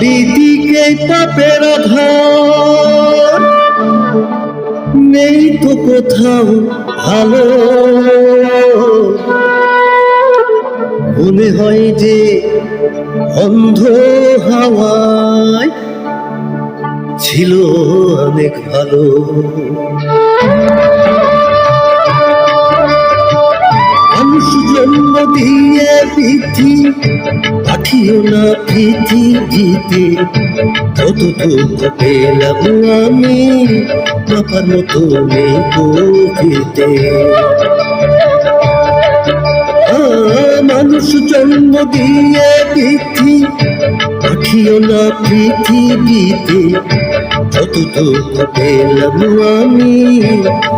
চারিদিকে পাপের আধার, নেই তো কোথাও ভালো। মনে হয় যে অন্ধ হাওয়ায় ছিল অনেক ভালো। মানুষ জন্ম দিয়ে পৃথি পাঠিও না পৃথিবীতে, যতটুকু পেলাম আমি মাপার মতো নেই প্রকৃতিতে। মানুষ জন্ম দিয়ে পৃথি পাঠিও না পৃথিবীতে, যতটুকু পেলাম আমি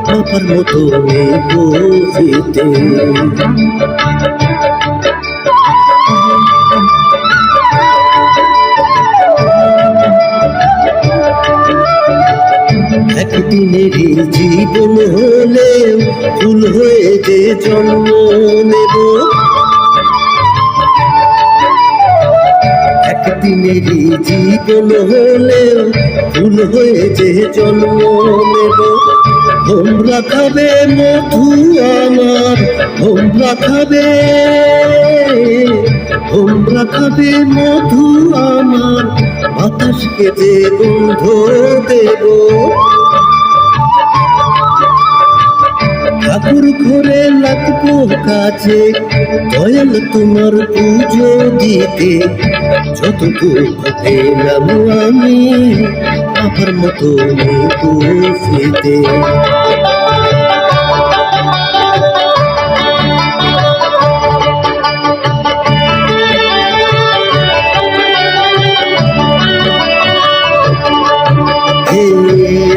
মাপার মতো নেই প্রকৃতিতে। একদিনেরই জীবন হলেও ফুল হয়ে যে জন্ম নেব, একদিনেরই জীবন হলেও ফুল হয়ে যে জন্ম নেব। তোমরা খাবে মধু আমার, তোমরা খাবে, তোমরা খাবে মধু আমার, বাতাসকে যে গন্ধ দেব। ঠাকুর ঘরে লাগবো কাছে, দয়াল তোমার পুজো দিতে, যতটুকু পেলাম আমি আমার মতো ফিতে।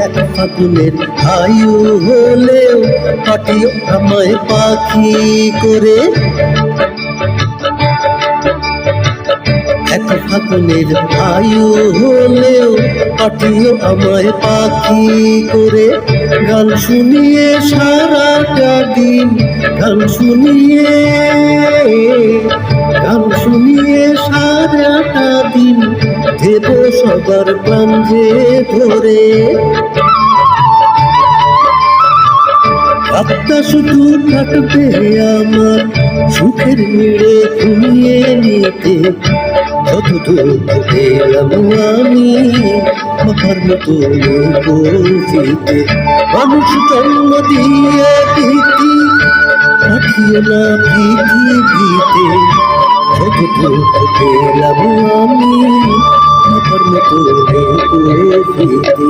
এক ফাগুনের আয়ু হলেও পাঠিও আমায় পাখি করে, এক ফাগুনের আয়ু হলেও পাঠিও আমায় পাখি করে। গান শুনিয়ে সারাটা দিন, গান শুনিয়ে, গান শুনিয়ে সারাটা দিন দেব সবার প্রাণ যে ধরে। রাতটা শুধু কাটবে আমার সুখের নিড়ে ঘুমিয়ে নিতে, যতটুকু পেলাম আমি মাথার মতো ফিতে। মানুষ জন্ম দিয়ে ভীতি পাঠিয়ে না পৃথিবীতে, যতটুকু পেলাম আমি মাথার মতো ফিতে।